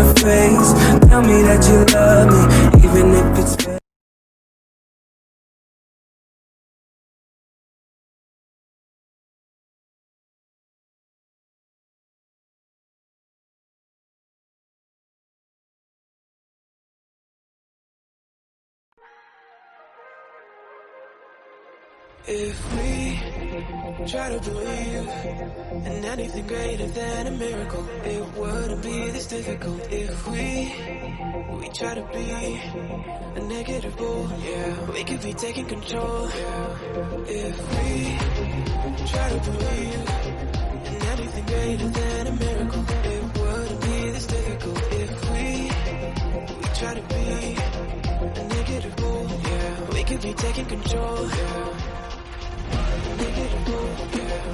the face. Tell me that you love me, even if it's fake. If we try to believe in anything greater than a miracle, it wouldn't be this difficult. If we try to be a negative bull, yeah, we could be taking control. If we try to believe in anything greater than a miracle, it wouldn't be this difficult. If we try to be a negative bull, yeah, we could be taking control.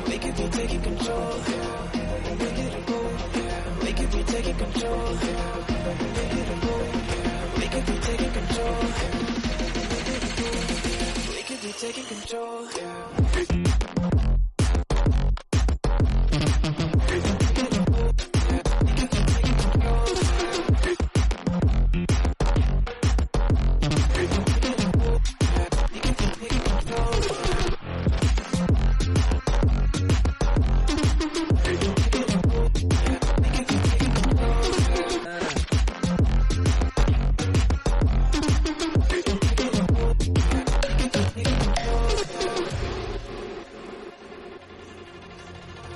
We could be taking control. We could be taking control. We could be taking control. We could be taking control.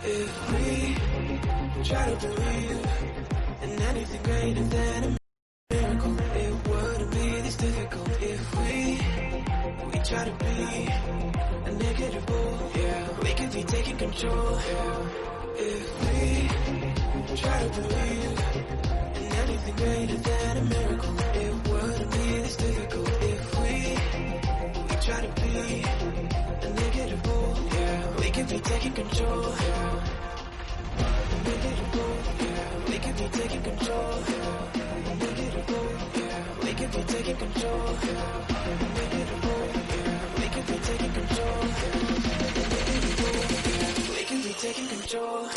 If we try to believe in anything greater than a miracle, it wouldn't be this difficult. If we try to be a negative bull, yeah, we could be taking control. If we try to believe in anything greater than a miracle, it wouldn't be this difficult. If we try to be a negative bull, yeah, we could be taking control. We could be taking control. We could be taking control. We could be taking control. We could be taking control.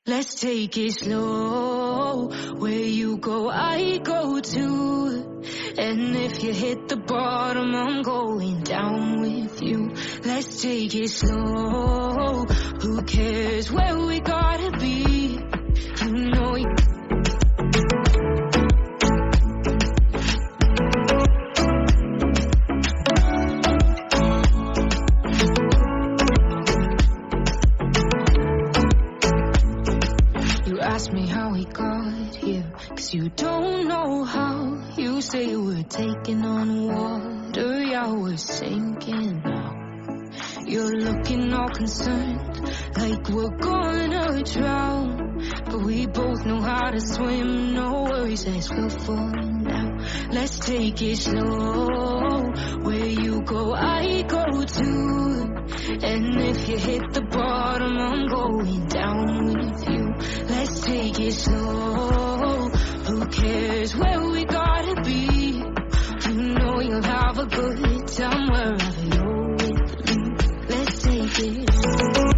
Let's take it slow. Where you go, I go too. And if you hit the bottom, I'm going down with you. Let's take it slow. Who cares where we gotta be? You know you. Ask me how we got here, 'cause you don't know how. You say we're taking on water, yeah, we're sinking now. You're looking all concerned, like we're gonna drown. But we both know how to swim, no worries as we'll fall now. Let's take it slow. Where you go, I go too. And if you hit the bottom, I'm going down with you. Let's take it slow. Who cares where we gotta be? You know you'll have a good time wherever you're with me. Let's take it slow.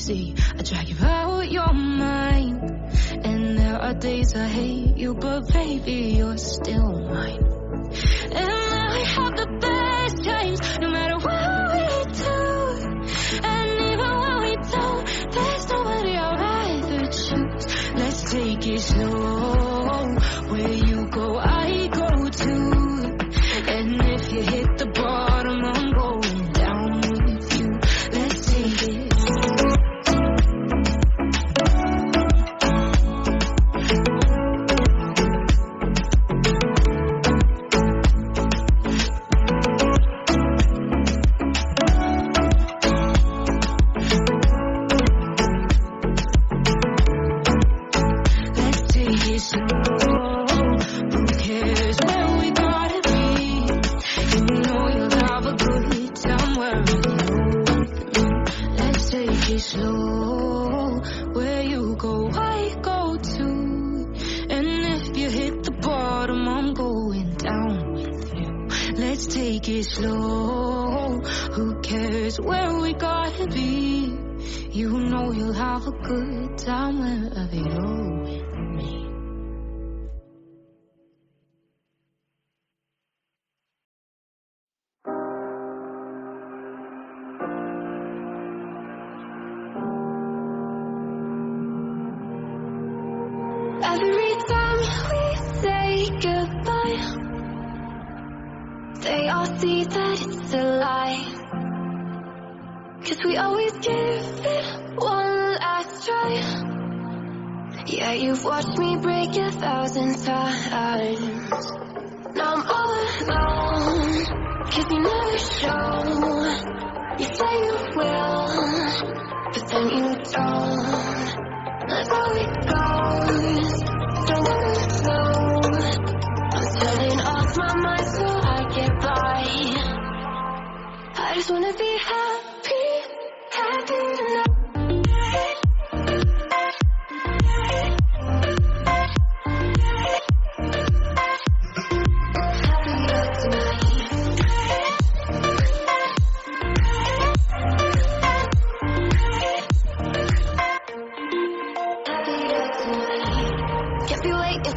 I drag you out your mind, and there are days I hate you, but baby, you're still mine. And I have the best times, no matter what we do. And even when we don't, there's nobody I'd rather choose. Let's take it slow. Where you go, I go too. And if you hit the bottom, I'm going down with you. Let's take it slow. Slow, where you go, I go too. And if you hit the bottom, I'm going down with you. Let's take it slow. Who cares where we gotta be? You know you'll have a good time wherever you're with me. Every time we say goodbye, they all see that it's a lie. 'Cause we always give it one last try. Yeah, you've watched me break 1,000 times. Now I'm all alone, 'cause you never show. You say you will, but then you don't. That's how it goes, don't ever slow. I'm turning off my mind so I get by. I just wanna be happy, happy tonight.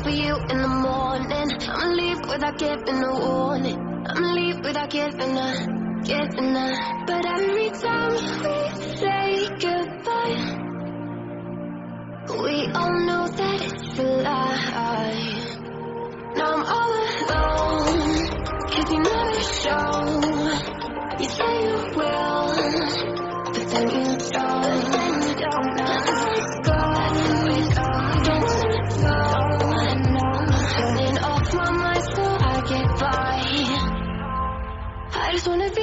For you in the morning, I'ma leave without giving a warning. I'ma leave without giving a. But every time we say goodbye, we all know that it's a lie. Now I'm all alone, 'cause you never show. You say you will, but then you don't. Let's go, don't let go. Turning off my mind so I get by. I just wanna be